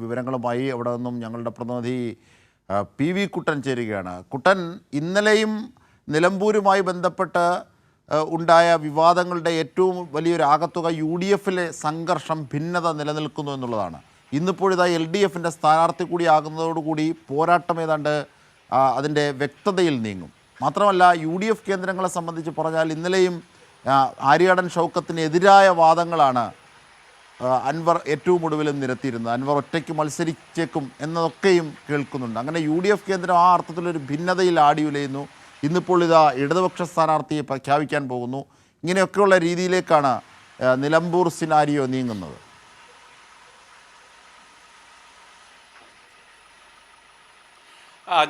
വിവരങ്ങളുമായി അവിടെ നിന്നും ഞങ്ങളുടെ പ്രതിനിധി പി വി കുട്ടൻ ചേരുകയാണ്. കുട്ടൻ, ഇന്നലെയും നിലമ്പൂരുമായി ബന്ധപ്പെട്ട് ഉണ്ടായ വിവാദങ്ങളുടെ ഏറ്റവും വലിയൊരു ആകത്തുക UDFിലെ സംഘർഷം, ഭിന്നത നിലനിൽക്കുന്നു എന്നുള്ളതാണ്. ഇന്നിപ്പോഴിതാ LDFിൻ്റെ സ്ഥാനാർത്ഥി കൂടി ആകുന്നതോടുകൂടി പോരാട്ടം ഏതാണ്ട് അതിൻ്റെ വ്യക്തതയിൽ നീങ്ങും. മാത്രമല്ല, UDF കേന്ദ്രങ്ങളെ സംബന്ധിച്ച് പറഞ്ഞാൽ ഇന്നലെയും ആര്യാടൻ ഷൗക്കത്തിനെതിരായ വാദങ്ങളാണ് അൻവർ ഏറ്റവും ഒടുവിലും നിരത്തിയിരുന്നത്. അൻവർ ഒറ്റയ്ക്ക് മത്സരിച്ചേക്കും എന്നതൊക്കെയും കേൾക്കുന്നുണ്ട്. അങ്ങനെ UDF കേന്ദ്രം ആ അർത്ഥത്തിലൊരു ഭിന്നതയിൽ ആടിയുലയുന്നു. ഇന്നിപ്പോൾ ഇതാ ഇടതുപക്ഷ സ്ഥാനാർത്ഥിയെ പ്രഖ്യാപിക്കാൻ പോകുന്നു. ഇങ്ങനെയൊക്കെയുള്ള രീതിയിലേക്കാണ് നിലമ്പൂർ സിനാരിയോ നീങ്ങുന്നത്.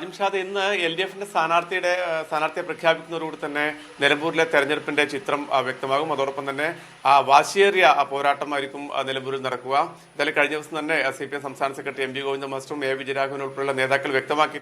ജിംഷാദ്, ഇന്ന് LDFിന്റെ സ്ഥാനാർത്ഥിയെ പ്രഖ്യാപിക്കുന്നതോടുകൂടി തന്നെ നിലമ്പൂരിലെ തെരഞ്ഞെടുപ്പിന്റെ ചിത്രം വ്യക്തമാകും. അതോടൊപ്പം തന്നെ വാശിയേറിയ പോരാട്ടമായിരിക്കും നിലമ്പൂരിൽ നടക്കുക. എന്തായാലും കഴിഞ്ഞ ദിവസം തന്നെ CPM സംസ്ഥാന സെക്രട്ടറി MV ഗോവിന്ദ മാസ്റ്ററും A വിജയരാഘവനും ഉൾപ്പെടെയുള്ള നേതാക്കൾ വ്യക്തമാക്കി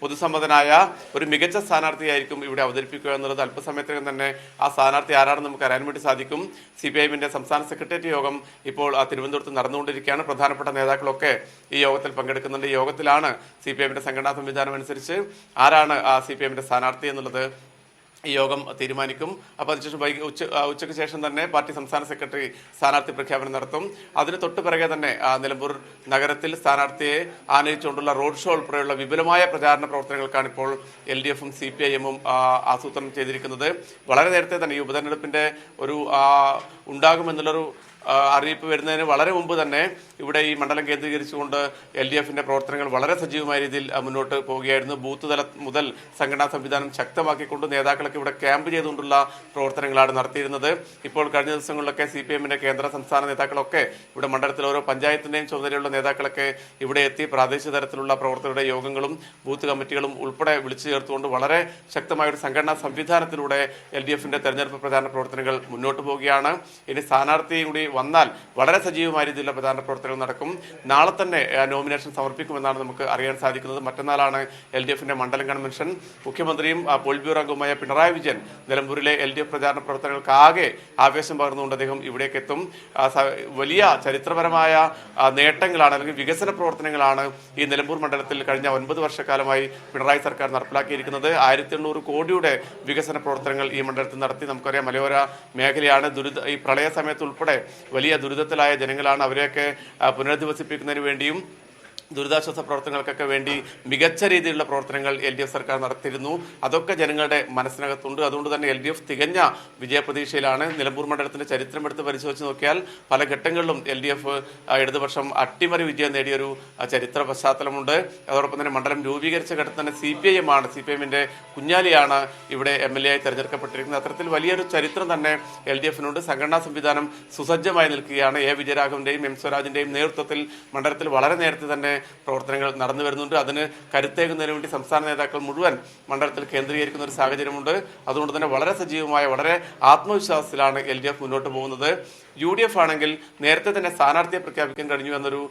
പൊതുസമ്മതനായ ഒരു മികച്ച സ്ഥാനാർത്ഥിയായിരിക്കും ഇവിടെ അവതരിപ്പിക്കുക എന്നുള്ളത്. അല്പസമയത്തിനകം തന്നെ ആ സ്ഥാനാർത്ഥി ആരാണെന്ന് നമുക്ക് അറിയാൻ വേണ്ടി സാധിക്കും. CPIഎമ്മിന്റെ സംസ്ഥാന സെക്രട്ടേറിയറ്റ് യോഗം ഇപ്പോൾ തിരുവനന്തപുരത്ത് നടന്നുകൊണ്ടിരിക്കുകയാണ്. പ്രധാനപ്പെട്ട നേതാക്കളൊക്കെ ഈ യോഗത്തിൽ പങ്കെടുക്കുന്നുണ്ട്. ഈ യോഗത്തിലാണ് CPIഎമ്മിന്റെ സംഘടനാ സംവിധാനം അനുസരിച്ച് ആരാണ് CPIഎമ്മിന്റെ സ്ഥാനാർത്ഥി എന്നുള്ളത് ഈ യോഗം തീരുമാനിക്കും. അപ്പോൾ അതിനുശേഷം ഉച്ചയ്ക്ക് ശേഷം തന്നെ പാർട്ടി സംസ്ഥാന സെക്രട്ടറി സ്ഥാനാർത്ഥി പ്രഖ്യാപനം നടത്തും. അതിന് തൊട്ട് പിറകെ തന്നെ നിലമ്പൂർ നഗരത്തിൽ സ്ഥാനാർത്ഥിയെ ആനയിച്ചുകൊണ്ടുള്ള റോഡ് ഷോ ഉൾപ്പെടെയുള്ള വിപുലമായ പ്രചാരണ പ്രവർത്തനങ്ങൾക്കാണ് ഇപ്പോൾ LDFും CPIഎമ്മും ആസൂത്രണം ചെയ്തിരിക്കുന്നത്. വളരെ നേരത്തെ തന്നെ ഈ ഉപതെരഞ്ഞെടുപ്പിന്റെ ഒരു ഉണ്ടാകുമെന്നുള്ളൊരു അറിയിപ്പ് വരുന്നതിന് വളരെ മുമ്പ് തന്നെ ഇവിടെ ഈ മണ്ഡലം കേന്ദ്രീകരിച്ചുകൊണ്ട് LDFിന്റെ പ്രവർത്തനങ്ങൾ വളരെ സജീവമായ രീതിയിൽ മുന്നോട്ട് പോവുകയായിരുന്നു. ബൂത്ത് തല മുതൽ സംഘടനാ സംവിധാനം ശക്തമാക്കിക്കൊണ്ട് നേതാക്കളൊക്കെ ഇവിടെ ക്യാമ്പ് ചെയ്തുകൊണ്ടുള്ള പ്രവർത്തനങ്ങളാണ് നടത്തിയിരുന്നത്. ഇപ്പോൾ കഴിഞ്ഞ ദിവസങ്ങളിലൊക്കെ CPIഎമ്മിന്റെ കേന്ദ്ര സംസ്ഥാന നേതാക്കളൊക്കെ ഇവിടെ മണ്ഡലത്തിൽ ഓരോ പഞ്ചായത്തിന്റെയും ചുമതലയുള്ള നേതാക്കളൊക്കെ ഇവിടെ എത്തി പ്രാദേശിക തലത്തിലുള്ള പ്രവർത്തകരുടെ യോഗങ്ങളും ബൂത്ത് കമ്മിറ്റികളും ഉൾപ്പെടെ വിളിച്ചു ചേർത്തുകൊണ്ട് വളരെ ശക്തമായ ഒരു സംഘടനാ സംവിധാനത്തിലൂടെ LDFിന്റെ തെരഞ്ഞെടുപ്പ് പ്രചാരണ പ്രവർത്തനങ്ങൾ മുന്നോട്ട് പോവുകയാണ്. ഇനി സ്ഥാനാർത്ഥി കൂടി വന്നാൽ വളരെ സജീവമായ രീതിയിലുള്ള പ്രധാന പ്രവർത്തനങ്ങൾ നടക്കും. നാളെ തന്നെ നോമിനേഷൻ സമർപ്പിക്കുമെന്നാണ് നമുക്ക് അറിയാൻ സാധിക്കുന്നത്. മറ്റന്നാളാണ് LDFിന്റെ മണ്ഡലം കൺവെൻഷൻ. മുഖ്യമന്ത്രിയും പോളിറ്റ് ബ്യൂറോ അംഗവുമായ പിണറായി വിജയൻ നിലമ്പൂരിലെ LDF പ്രചാരണ പ്രവർത്തനങ്ങൾക്ക് ആകെ ആവേശം പകർന്നുകൊണ്ട് അദ്ദേഹം ഇവിടേക്ക് എത്തും. വലിയ ചരിത്രപരമായ നേട്ടങ്ങളാണ് അല്ലെങ്കിൽ വികസന പ്രവർത്തനങ്ങളാണ് ഈ നിലമ്പൂർ മണ്ഡലത്തിൽ കഴിഞ്ഞ 9 വർഷക്കാലമായി പിണറായി സർക്കാർ നടപ്പിലാക്കിയിരിക്കുന്നത്. 1800 കോടിയുടെ വികസന പ്രവർത്തനങ്ങൾ ഈ മണ്ഡലത്തിൽ നടത്തി. നമുക്കറിയാം, മലയോര മേഖലയാണ്. ഈ പ്രളയ സമയത്ത് ഉൾപ്പെടെ വലിയ ദുരിതത്തിലായ ജനങ്ങളാണ്. അവരെയൊക്കെ പുനരധിവസിപ്പിക്കുന്നതിന് വേണ്ടിയും ദുരിതാശ്വാസ പ്രവർത്തനങ്ങൾക്കൊക്കെ വേണ്ടി മികച്ച രീതിയിലുള്ള പ്രവർത്തനങ്ങൾ LDF സർക്കാർ നടത്തിയിരുന്നു. അതൊക്കെ ജനങ്ങളുടെ മനസ്സിനകത്തുണ്ട്. അതുകൊണ്ട് തന്നെ LDF തികഞ്ഞ വിജയപ്രതീക്ഷയിലാണ്. നിലമ്പൂർ മണ്ഡലത്തിന്റെ ചരിത്രം എടുത്ത് പരിശോധിച്ച് നോക്കിയാൽ പല ഘട്ടങ്ങളിലും LDF ഇടതുപക്ഷം അട്ടിമറി വിജയം നേടിയൊരു ചരിത്ര പശ്ചാത്തലമുണ്ട്. അതോടൊപ്പം തന്നെ മണ്ഡലം രൂപീകരിച്ച ഘട്ടത്തിൽ തന്നെ CPIഎമ്മിന്റെ കുഞ്ഞാലിയാണ് ഇവിടെ MLA ആയി തെരഞ്ഞെടുക്കപ്പെട്ടിരിക്കുന്നത്. അത്തരത്തിൽ വലിയൊരു ചരിത്രം തന്നെ LDFിനുണ്ട്. സംഘടനാ സംവിധാനം സുസജ്ജമായി നിൽക്കുകയാണ്. A വിജയരാഘവന്റെയും M സ്വരാജിന്റെയും നേതൃത്വത്തിൽ മണ്ഡലത്തിൽ വളരെ നേരത്തെ തന്നെ പ്രവർത്തനങ്ങൾ നടന്നു വരുന്നുണ്ട്. അതിന് കരുത്തേകുന്നതിന് വേണ്ടി സംസ്ഥാന നേതാക്കൾ മുഴുവൻ മണ്ഡലത്തിൽ കേന്ദ്രീകരിക്കുന്ന ഒരു സാഹചര്യമുണ്ട്. അതുകൊണ്ട് തന്നെ വളരെ സജീവമായ വളരെ ആത്മവിശ്വാസത്തിലാണ് LDF മുന്നോട്ട് പോകുന്നത്. UDF ആണെങ്കിൽ നേരത്തെ തന്നെ സ്ഥാനാർത്ഥിയെ പ്രഖ്യാപിക്കാൻ കഴിഞ്ഞു എന്നൊരു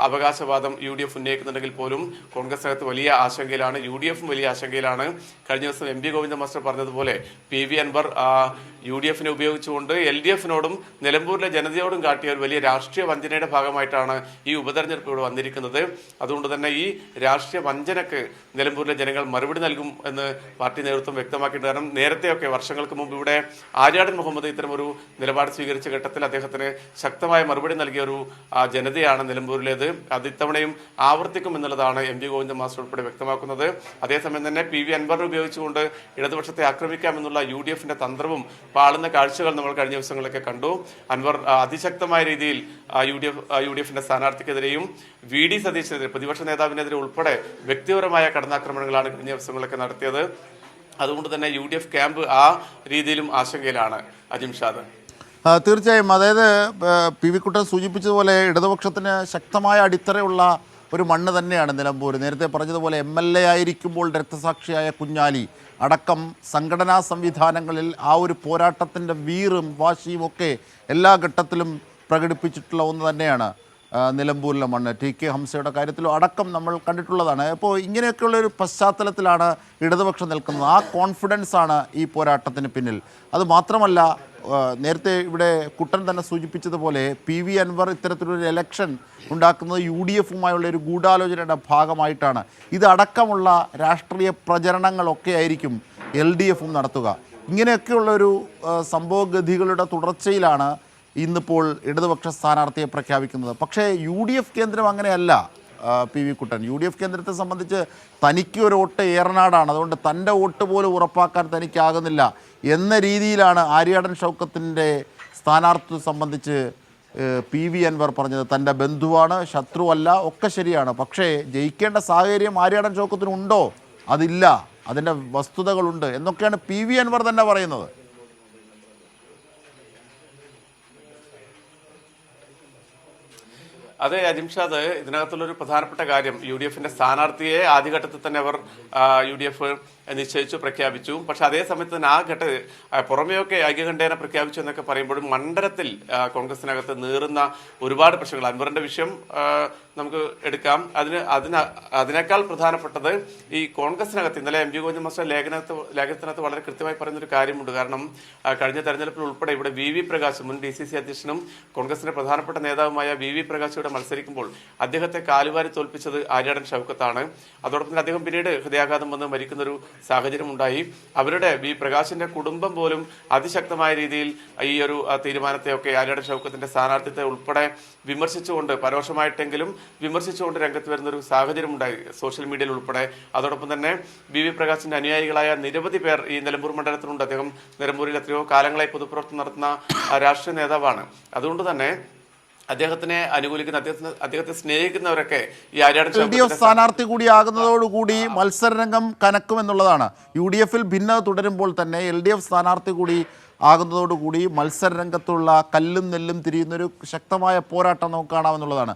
അവകാശവാദം UDF ഉന്നയിക്കുന്നുണ്ടെങ്കിൽ പോലും കോൺഗ്രസിനകത്ത് വലിയ ആശങ്കയിലാണ്. UDFും വലിയ ആശങ്കയിലാണ്. കഴിഞ്ഞ ദിവസം MV ഗോവിന്ദ മാസ്റ്റർ പറഞ്ഞതുപോലെ PV അൻവർ UDFിനെ ഉപയോഗിച്ചുകൊണ്ട് LDFിനോടും നിലമ്പൂരിലെ ജനതയോടും കാട്ടിയ ഒരു വലിയ രാഷ്ട്രീയ വഞ്ചനയുടെ ഭാഗമായിട്ടാണ് ഈ ഉപതെരഞ്ഞെടുപ്പ് ഇവിടെ വന്നിരിക്കുന്നത്. അതുകൊണ്ട് തന്നെ ഈ രാഷ്ട്രീയ വഞ്ചനക്ക് നിലമ്പൂരിലെ ജനങ്ങൾ മറുപടി നൽകും എന്ന് പാർട്ടി നേതൃത്വം വ്യക്തമാക്കിയിട്ട്, കാരണം നേരത്തെയൊക്കെ വർഷങ്ങൾക്ക് മുമ്പ് ഇവിടെ ആര്യാടൻ മുഹമ്മദ് ഇത്തരം ഒരു നിലപാട് സ്വീകരിച്ച ഘട്ടത്തിൽ അദ്ദേഹത്തിന് ശക്തമായ മറുപടി നൽകിയ ഒരു ജനതയാണ് നിലമ്പൂരിലേത്. അത് ഇത്തവണയും ആവർത്തിക്കും എന്നുള്ളതാണ് MV ഗോവിന്ദ മാസ്റ്റർ ഉൾപ്പെടെ വ്യക്തമാക്കുന്നത്. അതേസമയം തന്നെ PV അൻവറിനെ ഉപയോഗിച്ചുകൊണ്ട് ഇടതുപക്ഷത്തെ ആക്രമിക്കാമെന്നുള്ള UDFിന്റെ തന്ത്രവും പാളുന്ന കാഴ്ചകൾ നമ്മൾ കഴിഞ്ഞ ദിവസങ്ങളിലൊക്കെ കണ്ടു. അൻവർ അതിശക്തമായ രീതിയിൽ UDFിന്റെ സ്ഥാനാർത്ഥിക്കെതിരെയും VD സതീശനെതിരെ, പ്രതിപക്ഷ നേതാവിനെതിരെ ഉൾപ്പെടെ വ്യക്തിപരമായ കടന്നാക്രമണങ്ങളാണ് കഴിഞ്ഞ ദിവസങ്ങളിലൊക്കെ നടത്തിയത്. അതുകൊണ്ട് തന്നെ UDF ക്യാമ്പ് ആ രീതിയിലും ആശങ്കയിലാണ്. ജിംഷാദ്, തീർച്ചയായും, അതായത് PV കുട്ടൻ സൂചിപ്പിച്ചതുപോലെ ഇടതുപക്ഷത്തിന് ശക്തമായ അടിത്തറയുള്ള ഒരു മണ്ണ് തന്നെയാണ് നിലമ്പൂർ. നേരത്തെ പറഞ്ഞതുപോലെ MLA ആയിരിക്കുമ്പോൾ രക്തസാക്ഷിയായ കുഞ്ഞാലി അടക്കം സംഘടനാ സംവിധാനങ്ങളിൽ ആ ഒരു പോരാട്ടത്തിൻ്റെ വീറും വാശിയും ഒക്കെ എല്ലാ ഘട്ടത്തിലും പ്രകടിപ്പിച്ചിട്ടുള്ള ഒന്ന് തന്നെയാണ് നിലമ്പൂരിലെ മണ്ണ്, ടി.കെ. ഹംസയുടെ കാര്യത്തിലും അടക്കം നമ്മൾ കണ്ടിട്ടുള്ളതാണ്. അപ്പോൾ ഇങ്ങനെയൊക്കെയുള്ളൊരു പശ്ചാത്തലത്തിലാണ് ഇടതുപക്ഷം നിൽക്കുന്നത്. ആ കോൺഫിഡൻസാണ് ഈ പോരാട്ടത്തിന് പിന്നിൽ. അത് മാത്രമല്ല, നേരത്തെ ഇവിടെ കുട്ടൻ തന്നെ സൂചിപ്പിച്ചതുപോലെ PV അൻവർ ഇത്തരത്തിലൊരു എലക്ഷൻ ഉണ്ടാക്കുന്നത് UDF-ഉമായുള്ള ഒരു ഗൂഢാലോചനയുടെ ഭാഗമായിട്ടാണ്. ഇതടക്കമുള്ള രാഷ്ട്രീയ പ്രചരണങ്ങളൊക്കെ ആയിരിക്കും LDF-ഉം നടത്തുക. ഇങ്ങനെയൊക്കെയുള്ളൊരു സംഭവഗതികളുടെ തുടർച്ചയിലാണ് ഇന്നിപ്പോൾ ഇടതുപക്ഷ സ്ഥാനാർത്ഥിയെ പ്രഖ്യാപിക്കുന്നത്. പക്ഷേ UDF കേന്ദ്രം അങ്ങനെയല്ല. PV കുട്ടൻ, UDF കേന്ദ്രത്തെ സംബന്ധിച്ച് തനിക്ക് ഒരു വോട്ട് ഏറനാടാണ്, അതുകൊണ്ട് തൻ്റെ വോട്ട് പോലും ഉറപ്പാക്കാൻ തനിക്കാകുന്നില്ല എന്ന രീതിയിലാണ് ആര്യാടൻ ഷൗക്കത്തിൻ്റെ സ്ഥാനാർത്ഥിത്വം സംബന്ധിച്ച് PV അൻവർ പറഞ്ഞത്. തൻ്റെ ബന്ധുവാണ്, ശത്രുവല്ല, ഒക്കെ ശരിയാണ്. പക്ഷേ ജയിക്കേണ്ട സാഹചര്യം ആര്യാടൻ ഷൗക്കത്തിനുണ്ടോ? അതില്ല, അതിൻ്റെ വസ്തുതകളുണ്ട് എന്നൊക്കെയാണ് PV അൻവർ തന്നെ പറയുന്നത്. അതെ അജിംഷാദ്, ഇതിനകത്തുള്ളൊരു പ്രധാനപ്പെട്ട കാര്യം UDF-ന്റെ സ്ഥാനാർത്ഥിയെ ആദ്യഘട്ടത്തിൽ തന്നെ അവർ UDF നിശ്ചയിച്ചു, പ്രഖ്യാപിച്ചു. പക്ഷെ അതേ സമയത്ത് തന്നെ ആ ഘട്ടത്തിൽ പുറമെയൊക്കെ ഐക്യകണ്ഠേന പ്രഖ്യാപിച്ചു എന്നൊക്കെ പറയുമ്പോഴും മണ്ഡലത്തിൽ കോൺഗ്രസിനകത്ത് നീറുന്ന ഒരുപാട് പ്രശ്നങ്ങൾ. അൻവറിന്റെ വിഷയം നമുക്ക് എടുക്കാം. അതിനേക്കാൾ പ്രധാനപ്പെട്ടത് ഈ കോൺഗ്രസിനകത്ത് ഇന്നലെ MG ഗോവിന്ദൻ മാസ്റ്റർ ലേഖനത്തിനകത്ത് വളരെ കൃത്യമായി പറയുന്നൊരു കാര്യമുണ്ട്. കാരണം കഴിഞ്ഞ തെരഞ്ഞെടുപ്പിൽ ഉൾപ്പെടെ ഇവിടെ VV പ്രകാശ്, മുൻ DCC അധ്യക്ഷനും കോൺഗ്രസിന്റെ പ്രധാനപ്പെട്ട നേതാവുമായ VV പ്രകാശ് ഇവിടെ മത്സരിക്കുമ്പോൾ അദ്ദേഹത്തെ കാലുവാരി തോൽപ്പിച്ചത് ആര്യാടൻ ഷൗക്കത്താണ്. അതോടൊപ്പം തന്നെ അദ്ദേഹം പിന്നീട് ഹൃദയാഘാതം വന്ന് മരിക്കുന്നൊരു സാഹചര്യം ഉണ്ടായി. അവരുടെ പ്രകാശിന്റെ കുടുംബം പോലും അതിശക്തമായ രീതിയിൽ ഈ ഒരു തീരുമാനത്തെയൊക്കെ ആര്യാടൻ ഷൗക്കത്തിന്റെ സ്ഥാനാർത്ഥിത്വത്തെ ഉൾപ്പെടെ വിമർശിച്ചുകൊണ്ട്, പരോക്ഷമായിട്ടെങ്കിലും വിമർശിച്ചുകൊണ്ട് രംഗത്ത് വരുന്നൊരു സാഹചര്യം ഉണ്ടായി സോഷ്യൽ മീഡിയയിൽ ഉൾപ്പെടെ. അതോടൊപ്പം തന്നെ VV പ്രകാശിന്റെ അനുയായികളായ നിരവധി പേർ ഈ നിലമ്പൂർ മണ്ഡലത്തിലുണ്ട്. അദ്ദേഹം നിലമ്പൂരിൽ എത്രയോ കാലങ്ങളായി പൊതുപ്രവർത്തനം നടത്തുന്ന രാഷ്ട്രീയ നേതാവാണ്. അതുകൊണ്ട് തന്നെ അദ്ദേഹത്തിനെ അനുകൂലിക്കുന്ന, അദ്ദേഹത്തെ സ്നേഹിക്കുന്നവരൊക്കെ ഈ ആര്യാടൻ LDF സ്ഥാനാർത്ഥി കൂടിയാകുന്നതോടുകൂടി മത്സരരംഗം കനക്കുമെന്നുള്ളതാണ്. UDF-ൽ ഭിന്നത തുടരുമ്പോൾ തന്നെ LDF സ്ഥാനാർത്ഥി കൂടി ആകുന്നതോടുകൂടി മത്സരരംഗത്തുള്ള കല്ലും നെല്ലും തിരിയുന്നൊരു ശക്തമായ പോരാട്ടം നമുക്ക് കാണാമെന്നുള്ളതാണ്.